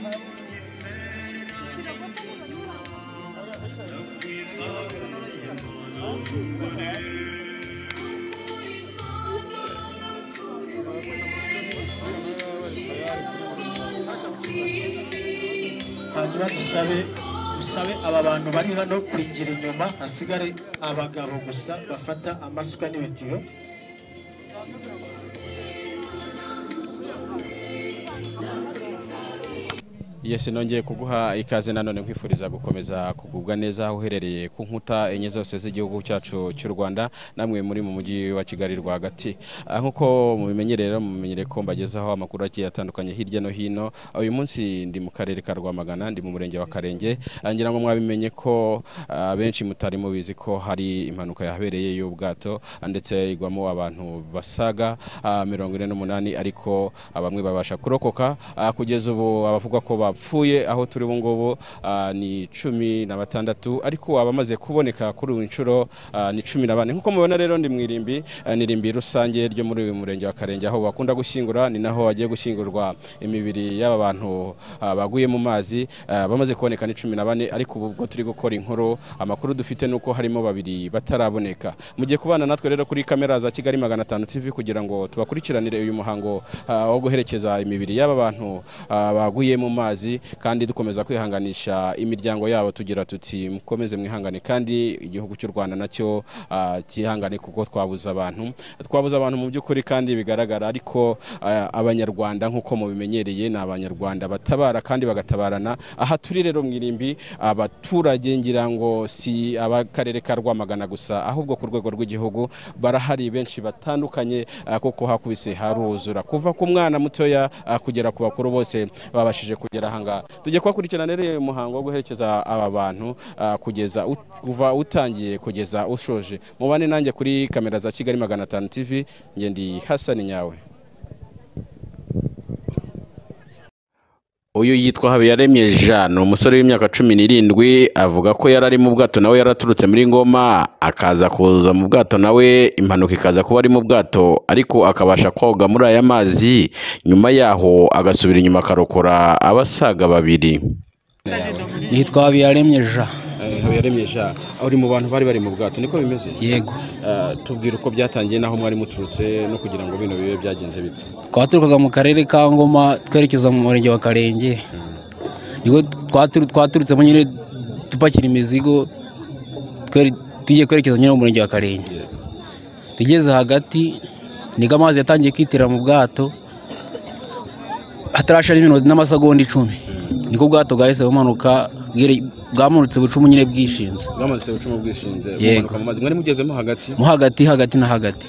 hanyuma dusabe aba bantu bari hano kwinjira inyuma hasigare abagabo gusa bafata amasuka n'ibitiyo. Yes, nongeye kuguha ikaze nanone nkwifuriza gukomeza kugubwa neza aho uherereye ku nkuta enye zose z'igihugu cyacu cy'u Rwanda, namwe muri mu mujyi wa Kigali rwagati. Nkuko mubimenyerera mumenyere ko mbagezaho amakuru agiye atandukanye hirya no hino. Uyu munsi ndi mu karere ka Rwamagana, ndi mu murenge wa Karenge. Ngira ngo mwabimenye ko benshi mutari mubizi ko hari impanuka yahabereye y'ubwato ndetse igwamo abantu basaga 48 ariko bamwe babasha kurokoka. Kugeza ubu abavuga ko bapfuye aho turi bungobo ni 16 ariko abamaze kuboneka kuri uyu nshuro ni 14. Nkuko mubona rero ndi mwirimbi nirimbi rusange ryo muri uyu murenge wa Karenge aho bakunda gushyingura, ni naho agiye gushyingurwa imibiri y'aba bantu baguye mu mazi. Bamaze kuboneka ni 14 ariko ubwo turi gukora inkuru amakuru dufite nuko harimo babiri bataraboneka. Mugiye kubana natwe rero kuri kamera za Kigali 500 TV kugira ngo tubakurikiranire uyu muhango wo guherekeza imibiri y'aba bantu baguye mu mazi, kandi dukomeza kwihanganisha imiryango yabo tugira tuti mukomeze mwihangane, kandi igihugu cy'u Rwanda nacyo kihangane kuko twabuza abantu mu by'ukuri kandi bigaragara. Ariko abanyarwanda nkuko mubimenyereye ni abanyarwanda batabara kandi bagatabarana. Aha turi rero mwirimbi abaturage ngira ngo si abakarere ka Rwamagana gusa ahubwo ku rwego rw'igihugu barahari benshi batandukanye kuko hakubise haruzura kuva ku mwana mutoya kugera ku bakuru bose babashije kugera hanga. Tujye kwakurikirana rero umuhango wo guherekeza aba bantu kugeza kuva utangiye kugeza ushoje. Mubane nanjye kuri kamera za Kigali 500 TV, nge ndi Hassan Nyawe. Uyu yitwa Habiyaremye Jean, umusore w'imyaka 17, avuga ko yarari mu bwato nawe yaraturutse muri Ngoma akaza kuza mu bwato nawe impanuka ikaza kuba ari mu bwato ariko akabasha koga muri aya mazi, nyuma yaho agasubira inyuma akarokora abasaga babiri. Nitwa Habiyaremye Jean. Habiyaremye Jean, uri mu bantu bari mu bwato niko bimeze? Yego. Tubwira uko byatangiye naho mwari muturutse no kugira ngo bino bibe byagenze bite. Twaturukaga mu karere ka Ngoma twerekeza mu murenge wa Karenge. Niko twaturutse nyine tupakira imizigo tugiye kwerekeza nyine mu murenge wa Karenge. Tugeze hagati niga amazi yatangiye kwitira mu bwato hatarashara iminota n'amasegonda 10. Niko bwato bwahise bumanuka bwamanutse bucumu nyine bwishinze. Bwamanutse bucumu bwishinze. Yego. Mu mazi mwari mugezemo hagati? Mu hagati na hagati.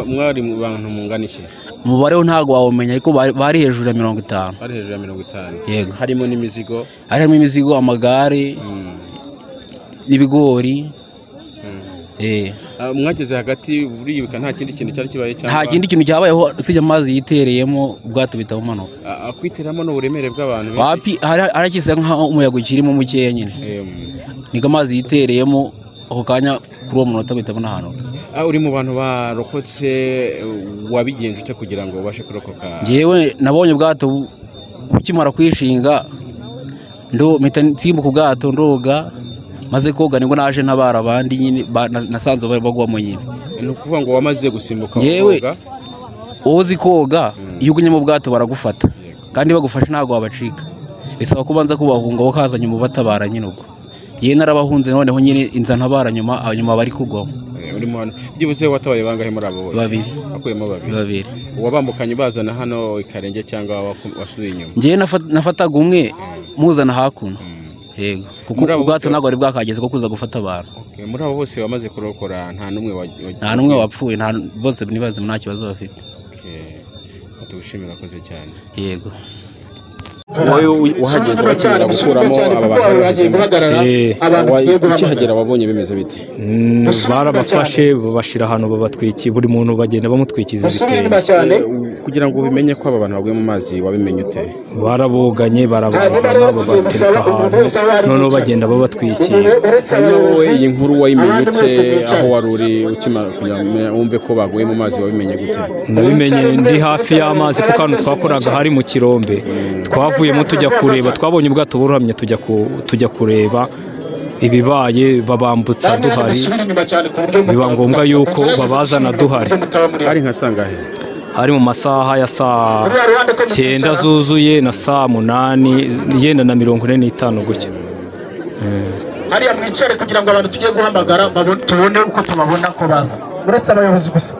Mwari mu bantu munganishe? Umubare wo ntago wawumenya ariko bari hejuru ya 50. Bari hejuru ya 50. Yego. Harimo n'imizigo? Harimo imizigo, amagare n'ibigori. Mwageze hagati buriyuka nta kindi kintu cyari kibaye cyangwa? Nta kindi kintu cyabayeho usibye amazi yitereyemo ubwato bitabumanuka. Akwiteramo n'uburemere bw'abantu? Wapi harakise nka umuyaga ukirimo mukeya nyine. Niga amazi yitereyemo ako kanya kuri uwo munota bitabona hano. Uri mu bantu barokotse, wabigenje ute kugira ngo ubashe kurokoka? Jewe nabonye ubwato ukimara kwishinga ndo mpita nsimbuka ubwato ndoga, maze koga nibwo naje ntabara abandi nyine nasanze bari bagwamo nyine. Ni ukuvuga ngo wamaze gusimbuka koga? Uzi koga iyo ugumye mu bwato baragufata kandi bagufashe ntago wabacika, bisaba kubanza kubahunga bakazanye mu batabara nyine. Ubwo yewe narabahunze noneho nyine inza ntabara nyuma bari kugwamo. Uri mu hano byibuze watabaye bangahe muri abo bose? 2. Akuyemo 2. 2. Wabambukanye bazana hano Ikarenge cyangwa wasubiye inyuma? Ngiye nafataga umwe muzana hakuno. Yego, kuko ubwato ntago ari bwakageze ko kuza gufata abantu. Okay, muri abo bose bamaze kurokora nta numwe wapfuye, bose nibaze nta kibazo bafite. Okay, tugushimira koze cyane. Yego. Wowe uhageze bakimara gukuramo aba bantu ukihagera wabonye bimeze bite? Barabafashe babashira ahantu babatwiki, buri muntu bagenda bamutwikiza ibitenge. Kugira ngo ubimenye ko aba bantu baguye mu mazi wabimenye ute? Baraboganye barabazana babatereka ahantu noneho bagenda babatwikira. Wowe iyi nkuru wayimenye ute aho wari uri ukimara kugira wumve ko baguye mu mazi wabimenye gute? Ndabimenye ndi hafi y'amazi kuko hano twakoraga hari mu Kirombe. twavuyemo tujya kureba, twabonye ubwato burohamye tujya kureba ibibaye, babambutsa duhari, biba ngombwa yuko babazana duhari. Hari nka sangahe? Hari mu masaha ya saa 9 zuzuye na saa 8 yenda na 45 gutyo. hariya mwicare kugira ngo abantu tugiye guhamagara tubone uko tubabona ko baza, uretse abayobozi gusa,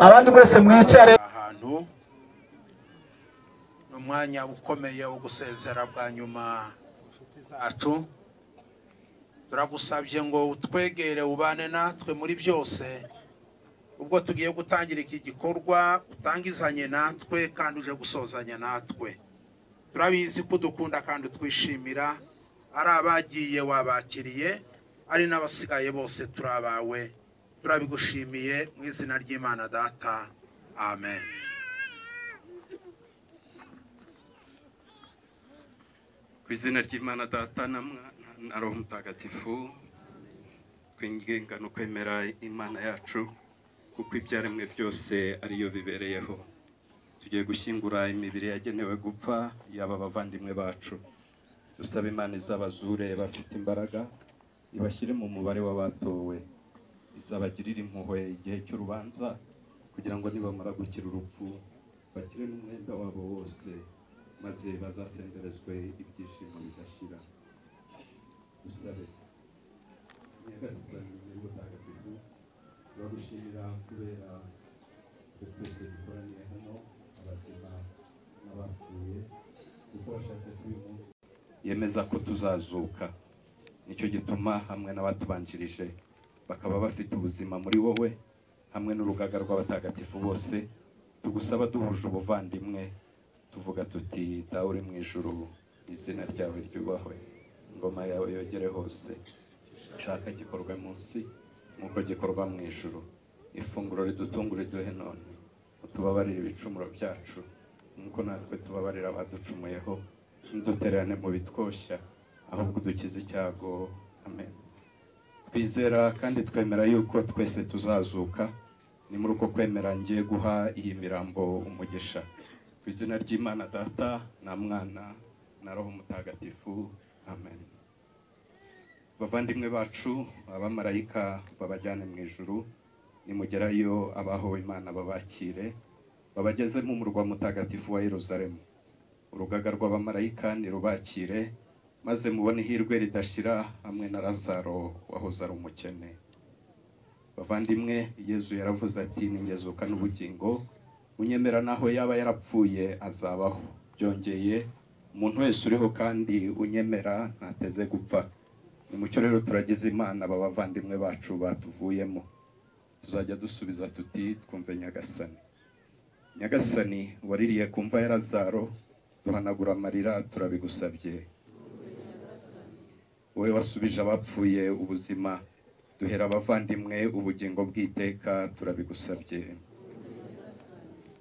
abandi bose mwicare. Ahantu n'umwanya ukomeye wo gusezera bwa nyuma zacu, turagusabye ngo utwegere ubane natwe muri byose. Ubwo tugiye gutangira iki gikorwa, utangizanye natwe kandi uje gusozanya natwe. Turabizi ko dukunda kandi twishimira, ari abagiye wabakiriye, ari n'abasigaye bose turabawe. Turabigushimiye mu izina ry'Imana Data, amen. Ku izina ry'Imana Data na Mwana na Roho Mutagatifu, twinginga no kwemera Imana yacu, kuko ibyaremwe byose ariyo bibereyeho. Tugiye gushyingura imibiri yagenewe gupfa yaba abavandimwe bacu. Dusaba Imana izabazure bafite imbaraga, ibashyire mu mubare w'abatowe, izabagirira impuhwe igihe cy'urubanza, kugira ngo nibamara gukira urupfu bakire n'umwenda wabo wose, maze bazasenderezwe ibyishimo bidashira. Dusabe Nyagasani Mutagatifu, turagushimira kubera ko twese dukoraniye hano, abazima n'abapfuye, kuko washatse ko uyu munsi yemeza ko tuzazuka. Nicyo gituma hamwe n'abatubanjirije bakaba bafite ubuzima muri wowe, hamwe n'urugaga rw'abatagatifu bose, tugusaba duhuje ubuvandimwe, tuvuga tuti: Dawe uri mu ijuru, izina ryawe ryubahwe, ingoma yawe yogere hose, ushaka gikorwa munsi nk'uko gikorwa mu ijuru. Ifunguro ridutungura iduhe none, utubabarire ibicumuro byacu nk'uko natwe tubabarira abaducumuyeho, ntudutererane mu bitwoshya, ahubwo udukize icyago. Amen. Twizera kandi twemera yuko twese tuzazuka. Ni muri uko kwemera ngiye guha iyi mirambo umugisha. Ku izina ry'Imana Data na Mwana na Roho Mutagatifu, amen. Bavandimwe bacu, abamarayika babajyane mu ijuru, nimugerayo abahowe Imana babakire, babageze mu murwa mutagatifu wa Yerusalemu. Urugaga rw'abamarayika nirubakire, maze mubone ihirwe ridashira hamwe na Lazaro wahoze ari umukene. Bavandimwe, Yezu yaravuze ati: ningezuka n'ubugingo, unyemera naho yaba yarapfuye azabaho. Byongeye, umuntu wese uriho kandi unyemera ntateze gupfa. Nimucyo rero turagize Imana aba bavandimwe bacu batuvuyemo. Tuzajya dusubiza tuti: twumve Nyagasani. Nyagasani, waririye ku mva ya Lazaro, duhanagura amarira, turabigusabye. Wowe wasubije abapfuye ubuzima, duhera abavandimwe ubugingo bw'iteka, turabigusabye.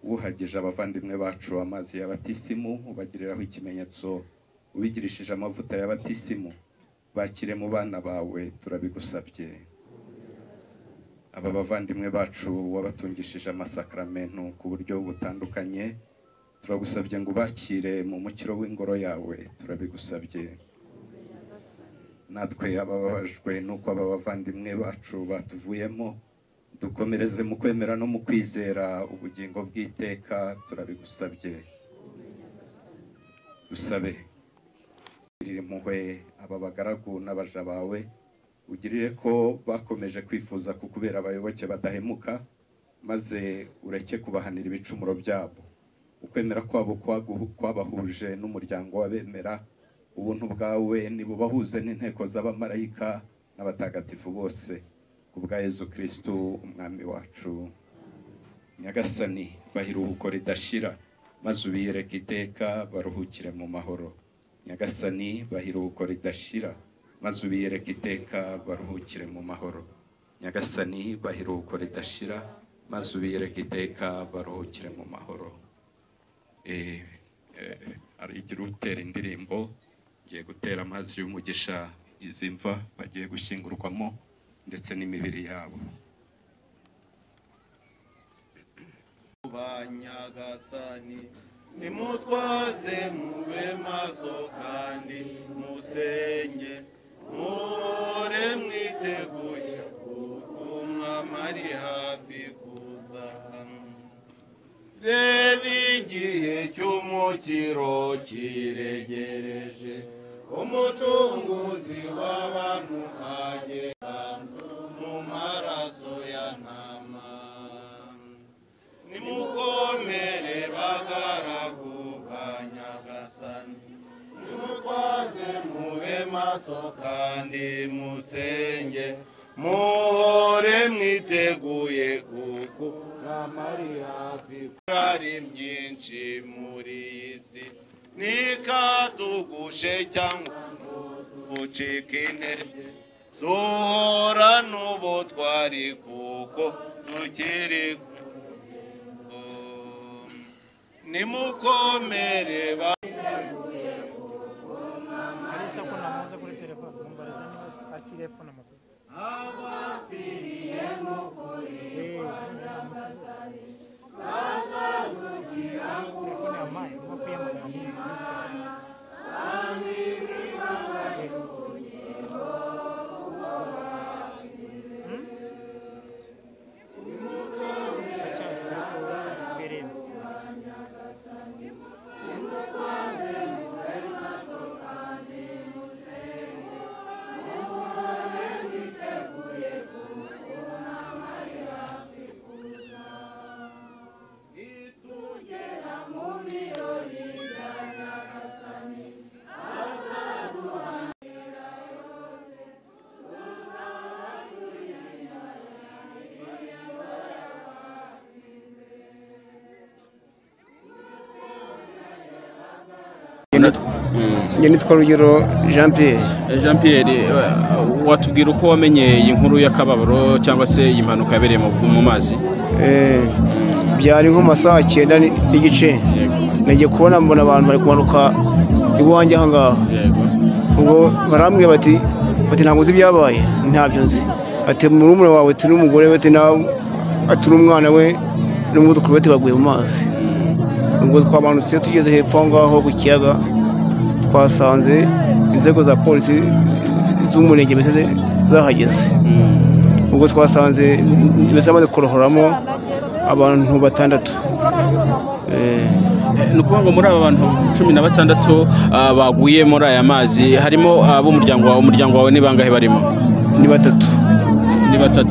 Wuhagije abavandimwe bacu amazi y'abatisimu, ubagiriraho ikimenyetso ubigirishije amavuta y'abatisimu, bakire mu bana bawe, turabigusabye. Aba bavandimwe bacu wabatungishije amasakramentu ku buryo butandukanye, turagusabye ngo bakire mu mukiro w'ingoro yawe, turabigusabye. Natwe ababajwe nuko aba bavandimwe bacu batuvuyemo, dukomereze mu kwemera no mu kwizera ubugingo bw'iteka, turabigusabye. Dusabe ugirire impuhwe aba bagaragu n'abaja bawe, ugirire ko bakomeje kwifuza kukubera abayoboke badahemuka, maze ureke kubahanira ibicumuro byabo. Ukwemera kwabo kwabahuje n'umuryango w'abemera, ubuntu bwawe nibubahuze n'inteko z'abamarayika n'abatagatifu bose, kubwa Yezu Kristo umwami wacu. Nyagasani, bahiruhuko ridashira, maze ubiyereke iteka baruhukire mu mahoro. Nyagasani, bahiruhuko ridashira, maze ubiyereke iteka baruhukire mu mahoro. Nyagasani, bahiruhuko ridashira, maze ubiyereke iteka baruhukire mu mahoro. Arigira utera indirimbo, ngiye gutera amazi y'umugisha izi mva bagiye gushyingurwamo ndetse n'imibiri yabo. Ba Nyagasani nimutwaze mube maso kandi musenge muhore mwiteguye kuko umwami ari hafi kuza reba igihe cy'umukiro kiregereje umucunguzi w'abantu agenda mu maraso ya ntama nimukomere bagaragu ba Nyagasani nimutwaze mube maso kandi musenge muhore mwiteguye kuko ari hafi ari myinshi muri iyi si nikatugushe cyangwa ucika intege duhora n'ubutwari kuko tukiri nimukomere Alisa ko namuze kuri telefone mumbariza niba akiri epfo namuze abapfiriye mu kuri bazazugira telefone ya mayi nko Njye nitwa Rugero Jean Pierre. Jean Pierre, watubwira uko wamenye iyi nkuru y'akababaro cyangwa se iyi mpanuka yabereye mu mazi? Byari nko masaha 9 n'igice. Nagiye kubona mbona abantu bari kumanuka iwanjye aha ngaha. Ubwo barambwiye bati ntabwo uzi ibyabaye, ntabyo nzi. Ati murumuna wawe turi n'umugore we ati n'umwana we n'umwuzukuru we baguye mu mazi. Ubwo twamanutse tugeze hepfo ngaho ku Mukiyaga twasanze inzego za polisi z'umurenge mbese zahageze. Ubwo twasanze mbese bamaze korohoramo abantu 6. Ni ukuvuga ngo muri aba bantu 16 baguye muri aya mazi harimo ab'umuryango wawe ni bangahe barimo? Ni 3. Ni 3.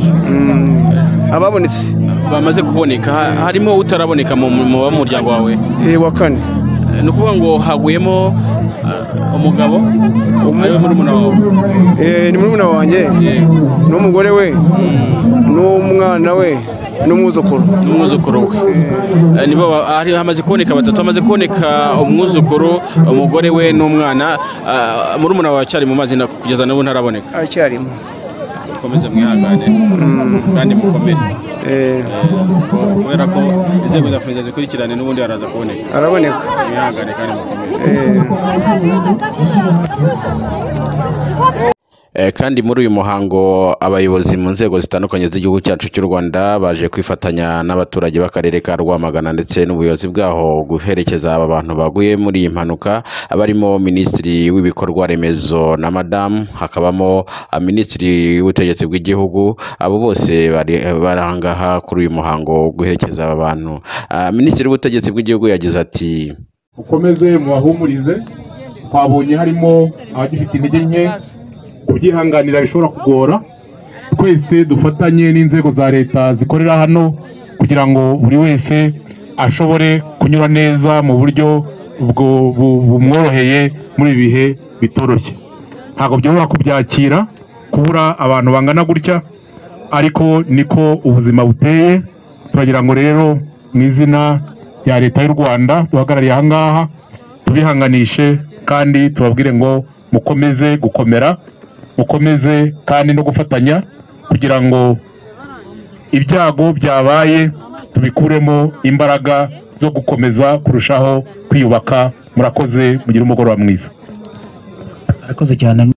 Ababonetse bamaze kuboneka, harimo utaraboneka mu b'umuryango wawe? Wa 4. Ni ukuvuga ngo haguyemo umugabo ayo murumuna wawe? Ni murumuna wanjye n'umugore we n'umwana we n'umwuzukuru we. Nibo hamaze kuboneka 3, hamaze kuboneka umwuzukuru, umugore we n'umwana. Murumuna wawe cyari mu mazi kugeza n'ubu ntaraboneka? Aracyarimo. Komeze mwihangane kandi mukomere. Kubera ko inzego za perezida zikurikirane n'ubundi araza kuboneka. Araboneka. Mwihangane kandi mukomere. Kandi muri uyu muhango abayobozi mu nzego zitandukanye z'igihugu cyacu cy'u Rwanda baje kwifatanya n'abaturage b'akarere ka Rwamagana ndetse n'ubuyobozi bwaho guherekeza aba bantu baguye muri iyi mpanuka, abarimo minisitiri w'ibikorwa remezo na madamu, hakabamo minisitiri w'ubutegetsi bw'igihugu. Abo bose barangaha kuri uyu muhango guherekeza aba bantu. Minisitiri w'ubutegetsi bw'igihugu yagize ati ukomeze mubahumurize, twabonye harimo abagifite intege nke, kubyihanganira bishobora kugora. Twese dufatanye n'inzego za leta zikorera hano kugira ngo buri wese ashobore kunyura neza mu buryo bumworoheye muri bihe bitoroshye. Ntabwo byoroha kubyakira kubura abantu bangana gutya, ariko niko ubuzima buteye. Turagira ngo rero mu izina rya leta y'u Rwanda duhagarariye aha ngaha tubihanganishe kandi tubabwire ngo mukomeze gukomera, mukomeze kandi no gufatanya kugira ngo ibyago byabaye tubikuremo imbaraga zo gukomeza kurushaho kwiyubaka. Murakoze, mugire umugoroba mwiza. Arakoze cyane.